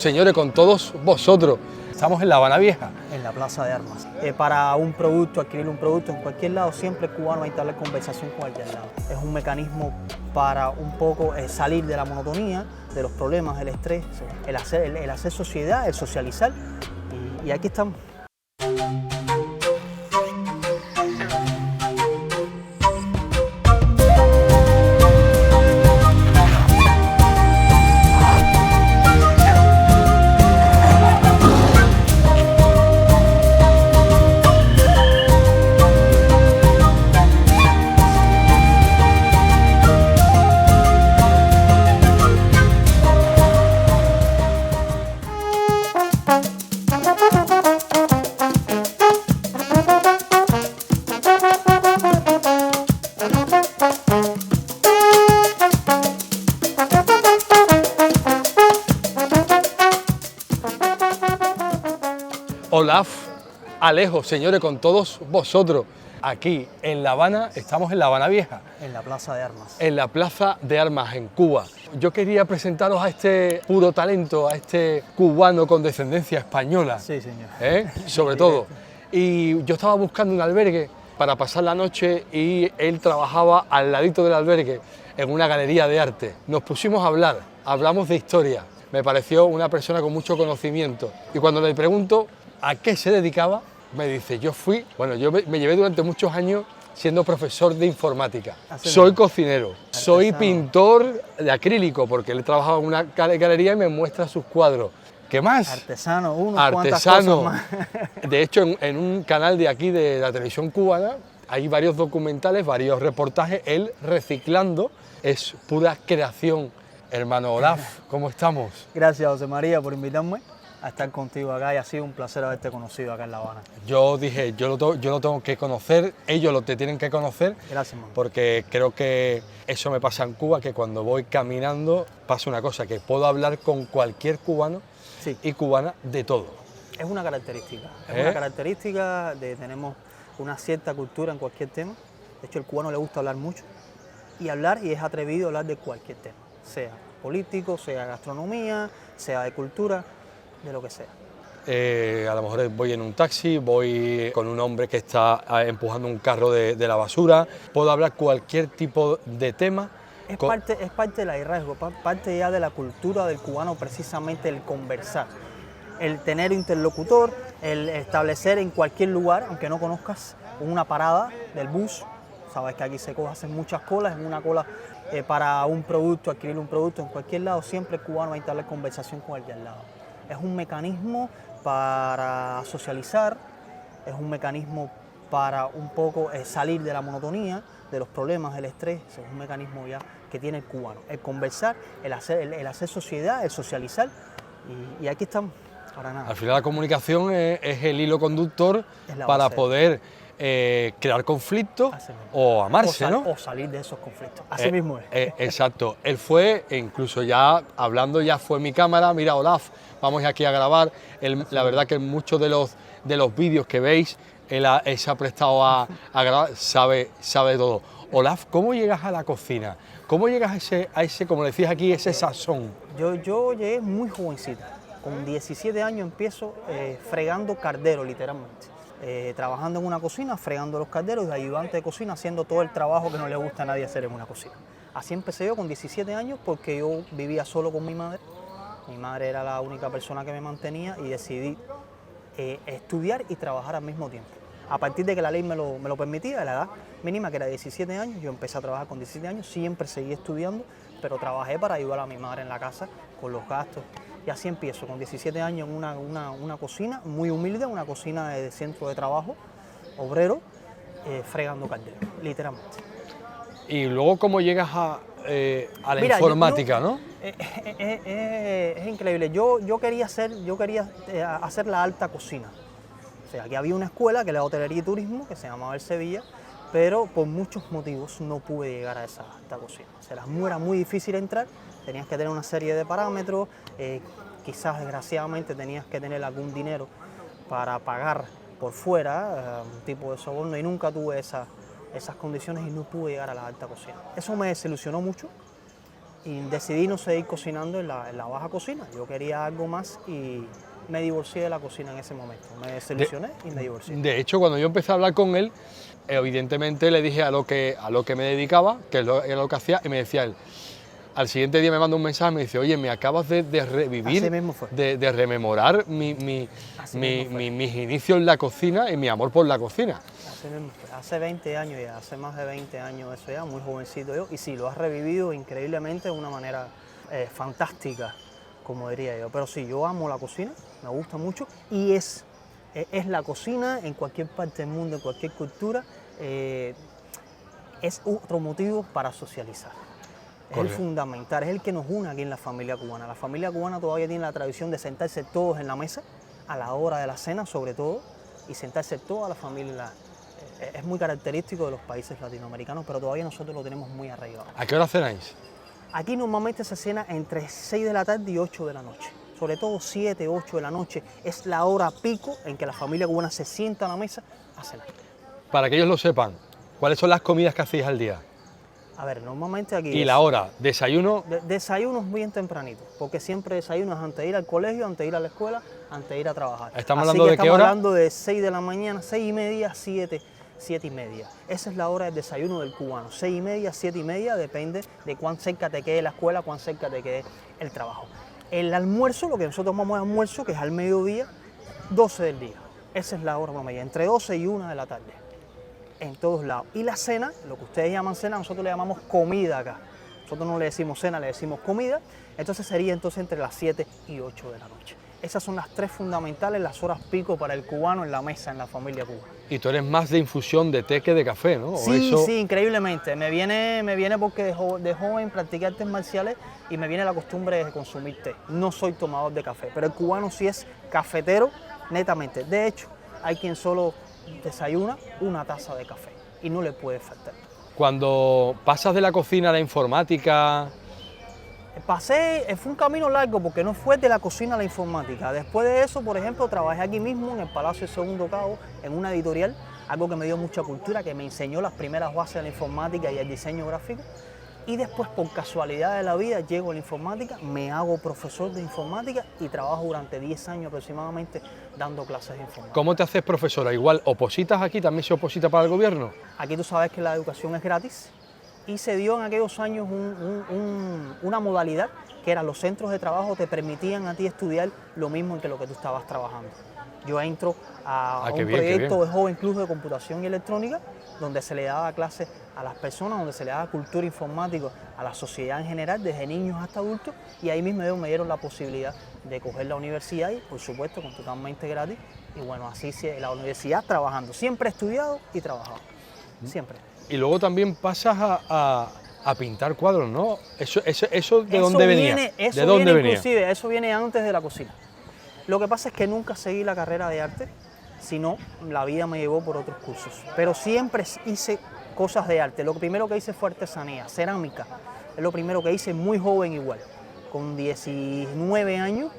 Señores, con todos vosotros, estamos en La Habana Vieja. En la Plaza de Armas. Para un producto, adquirir un producto en cualquier lado, siempre el cubano va a entablar conversación con el de al lado. Es un mecanismo para un poco salir de la monotonía, de los problemas, el estrés, el hacer sociedad, el socializar. Y aquí estamos. Olaf, Alejo, señores, con todos vosotros. Aquí en La Habana, estamos en La Habana Vieja. En la Plaza de Armas. En la Plaza de Armas, en Cuba. Yo quería presentaros a este puro talento, a este cubano con descendencia española. Sí, señor. Sobre todo. Y yo estaba buscando un albergue para pasar la noche y él trabajaba al ladito del albergue, en una galería de arte. Nos pusimos a hablar, hablamos de historia. Me pareció una persona con mucho conocimiento. Y cuando le pregunto a qué se dedicaba, me dice, yo me llevé durante muchos años siendo profesor de informática. Soy cocinero, soy pintor de acrílico, porque él trabajaba en una galería y me muestra sus cuadros. ¿Qué más? Artesano, Artesano. Más. De hecho, en un canal de aquí, de la televisión cubana, hay varios documentales, varios reportajes, él reciclando, es pura creación. Hermano Olaf, ¿cómo estamos? Gracias, José María, por invitarme a estar contigo acá y ha sido un placer haberte conocido acá en La Habana. Yo dije, yo lo tengo que conocer, ellos te tienen que conocer. Gracias, man. Porque creo que eso me pasa en Cuba, que cuando voy caminando pasa una cosa, que puedo hablar con cualquier cubano y cubana de todo. Es una característica, tenemos una cierta cultura en cualquier tema. De hecho, al cubano le gusta hablar mucho y es atrevido a hablar de cualquier tema, sea político, sea gastronomía, sea de cultura, de lo que sea. A lo mejor voy en un taxi, voy con un hombre que está empujando un carro de la basura, puedo hablar cualquier tipo de tema. Es parte del hallazgo, parte ya de la cultura del cubano, precisamente el conversar, el tener interlocutor, el establecer en cualquier lugar, aunque no conozcas, una parada del bus. Sabes que aquí se hacen muchas colas, en una cola para un producto, adquirir un producto en cualquier lado, siempre el cubano va a entablar conversación con el de al lado. Es un mecanismo para socializar, es un mecanismo para un poco salir de la monotonía, de los problemas, del estrés. Es un mecanismo ya que tiene el cubano, el conversar, el hacer sociedad, el socializar, y aquí estamos, para nada. Al final la comunicación es el hilo conductor para poder crear conflictos o amarse, ¿no? O salir de esos conflictos, así mismo es. Exacto, él fue, incluso ya hablando, ya fue mi cámara, mira Olaf, vamos aquí a grabar. La verdad que muchos de los vídeos que veis, él se ha prestado a grabar, sabe todo. Olaf, ¿cómo llegas a la cocina? ¿Cómo llegas a ese, como decías aquí, ese sazón? Yo llegué muy jovencita, con 17 años empiezo fregando cardero, literalmente. Trabajando en una cocina, fregando los calderos, de ayudante de cocina, haciendo todo el trabajo que no le gusta a nadie hacer en una cocina. Así empecé yo con 17 años porque yo vivía solo con mi madre. Mi madre era la única persona que me mantenía y decidí estudiar y trabajar al mismo tiempo. A partir de que la ley me lo permitía, a la edad mínima que era 17 años, yo empecé a trabajar con 17 años, siempre seguí estudiando, pero trabajé para ayudar a mi madre en la casa con los gastos. Y así empiezo, con 17 años en una cocina muy humilde, una cocina de centro de trabajo, obrero, fregando calderos, literalmente. Y luego, ¿cómo llegas a la informática, no? Es increíble. Yo quería hacer la alta cocina. O sea, aquí había una escuela que era hotelería y turismo, que se llamaba El Sevilla, pero por muchos motivos no pude llegar a esa alta cocina. O sea, era muy difícil entrar, tenías que tener una serie de parámetros, quizás desgraciadamente tenías que tener algún dinero para pagar por fuera, un tipo de soborno, y nunca tuve esas condiciones y no pude llegar a la alta cocina. Eso me desilusionó mucho, y decidí no seguir cocinando en la baja cocina. Yo quería algo más y me divorcié de la cocina en ese momento. Me desilusioné y me divorcié. De hecho, cuando yo empecé a hablar con él, evidentemente le dije a lo que me dedicaba, que era lo que hacía, y me decía él, al siguiente día me manda un mensaje y me dice, oye, me acabas de revivir, Así mismo fue. de rememorar mis inicios en la cocina y mi amor por la cocina. Así mismo fue. Hace 20 años ya, hace más de 20 años eso ya, muy jovencito yo, y sí, lo has revivido increíblemente de una manera fantástica, como diría yo. Pero sí, yo amo la cocina, me gusta mucho, y es la cocina en cualquier parte del mundo, en cualquier cultura, es otro motivo para socializar. Es el fundamental, es el que nos une aquí en la familia cubana. La familia cubana todavía tiene la tradición de sentarse todos en la mesa, a la hora de la cena sobre todo, y sentarse toda la familia. Es muy característico de los países latinoamericanos, pero todavía nosotros lo tenemos muy arraigado. ¿A qué hora cenáis? Aquí normalmente se cena entre 6 de la tarde y 8 de la noche. Sobre todo 7, 8 de la noche es la hora pico en que la familia cubana se sienta a la mesa a cenar. Para que ellos lo sepan, ¿cuáles son las comidas que hacéis al día? A ver, normalmente aquí... ¿Y la hora? ¿Desayuno? Desayuno es bien tempranito, porque siempre desayuno es antes de ir al colegio, antes de ir a la escuela, antes de ir a trabajar. ¿Estamos hablando de qué hora? Estamos hablando de 6 de la mañana, 6 y media, 7, 7 y media. Esa es la hora del desayuno del cubano. 6 y media, 7 y media, depende de cuán cerca te quede la escuela, cuán cerca te quede el trabajo. El almuerzo, lo que nosotros llamamos almuerzo, que es al mediodía, 12 del día. Esa es la hora promedio, entre 12 y 1 de la tarde. En todos lados. Y la cena, lo que ustedes llaman cena, nosotros le llamamos comida acá. Nosotros no le decimos cena, le decimos comida. Entonces sería entre las 7 y 8 de la noche. Esas son las tres fundamentales, las horas pico para el cubano en la mesa, en la familia cubana. Y tú eres más de infusión de té que de café, ¿no? Sí, sí, increíblemente. Me viene porque de joven practiqué artes marciales y me viene la costumbre de consumir té. No soy tomador de café, pero el cubano sí es cafetero netamente. De hecho, hay quien solo desayuna una taza de café y no le puede faltar. Cuando pasas de la cocina a la informática... Fue un camino largo porque no fue de la cocina a la informática. Después de eso, por ejemplo, trabajé aquí mismo en el Palacio del Segundo Cabo, en una editorial, algo que me dio mucha cultura, que me enseñó las primeras bases de la informática y el diseño gráfico. Y después, por casualidad de la vida, llego a la informática, me hago profesor de informática y trabajo durante 10 años aproximadamente dando clases de informática. ¿Cómo te haces profesora? ¿Igual opositas aquí? ¿También se oposita para el gobierno? Aquí tú sabes que la educación es gratis y se dio en aquellos años una modalidad que era los centros de trabajo te permitían a ti estudiar lo mismo en que lo que tú estabas trabajando. Yo entro a un proyecto de Joven Club de Computación y Electrónica, donde se le daba clases a las personas, donde se le daba cultura informática a la sociedad en general, desde niños hasta adultos, y ahí mismo me dieron la posibilidad de coger la universidad y, por supuesto, totalmente gratis. Y bueno, así la universidad trabajando. Siempre he estudiado y trabajado, siempre. Y luego también pasas a pintar cuadros, ¿no? ¿Eso de dónde venía? ¿De dónde venía? Inclusive, eso viene antes de la cocina. Lo que pasa es que nunca seguí la carrera de arte, sino la vida me llevó por otros cursos. Pero siempre hice cosas de arte. Lo primero que hice fue artesanía, cerámica. Es lo primero que hice muy joven igual. Con 19 años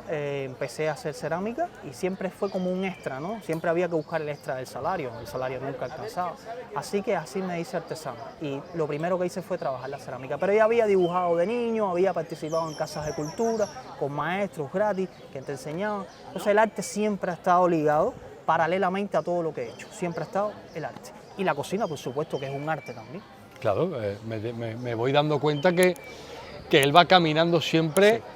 empecé a hacer cerámica y siempre fue como un extra, ¿no? Siempre había que buscar el extra del salario, el salario nunca alcanzaba. Así que así me hice artesano y lo primero que hice fue trabajar la cerámica. Pero ya había dibujado de niño, había participado en casas de cultura, con maestros gratis que te enseñaban. Entonces el arte siempre ha estado ligado paralelamente a todo lo que he hecho. Siempre ha estado el arte. Y la cocina, por supuesto, que es un arte también. Claro, me voy dando cuenta que él va caminando siempre... Sí.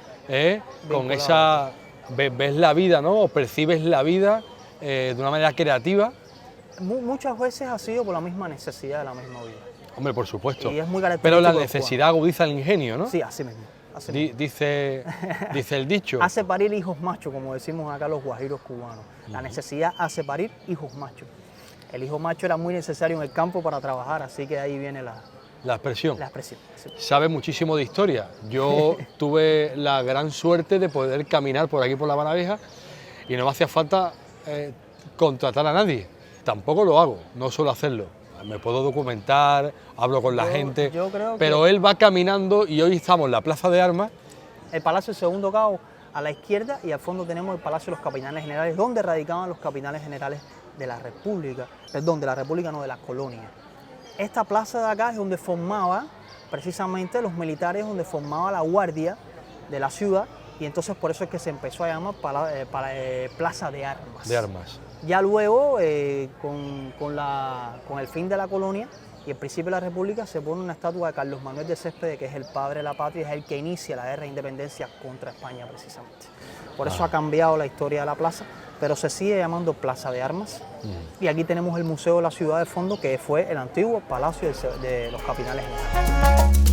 Con esa, ves la vida, ¿no? O percibes la vida de una manera creativa. Muchas veces ha sido por la misma necesidad de la misma vida. Hombre, por supuesto. Y es muy característico. Pero la necesidad agudiza el ingenio, ¿no? Sí, así mismo. Dice el dicho. Hace parir hijos machos, como decimos acá los guajiros cubanos. La necesidad hace parir hijos machos. El hijo macho era muy necesario en el campo para trabajar, así que ahí viene la expresión. Sí. Sabe muchísimo de historia. Yo tuve la gran suerte de poder caminar por aquí por La Habana Vieja y no me hacía falta contratar a nadie. Tampoco lo hago, no suelo hacerlo. Me puedo documentar, hablo con la gente, pero él va caminando y hoy estamos en la Plaza de Armas. El Palacio del Segundo Cabo a la izquierda y al fondo tenemos el Palacio de los Capitanes Generales, donde radicaban los Capitanes Generales de la República, perdón, de la República no, de las colonias. Esta plaza de acá es donde formaba precisamente los militares donde formaba la guardia de la ciudad, y entonces por eso es que se empezó a llamar Plaza de Armas. De Armas. Ya luego, con el fin de la colonia y el principio de la República, se pone una estatua de Carlos Manuel de Céspedes, que es el padre de la patria, es el que inicia la guerra de independencia contra España precisamente. Por eso ha cambiado la historia de la plaza, pero se sigue llamando Plaza de Armas. Y aquí tenemos el Museo de la Ciudad de fondo, que fue el antiguo Palacio de los Capitanes Generales.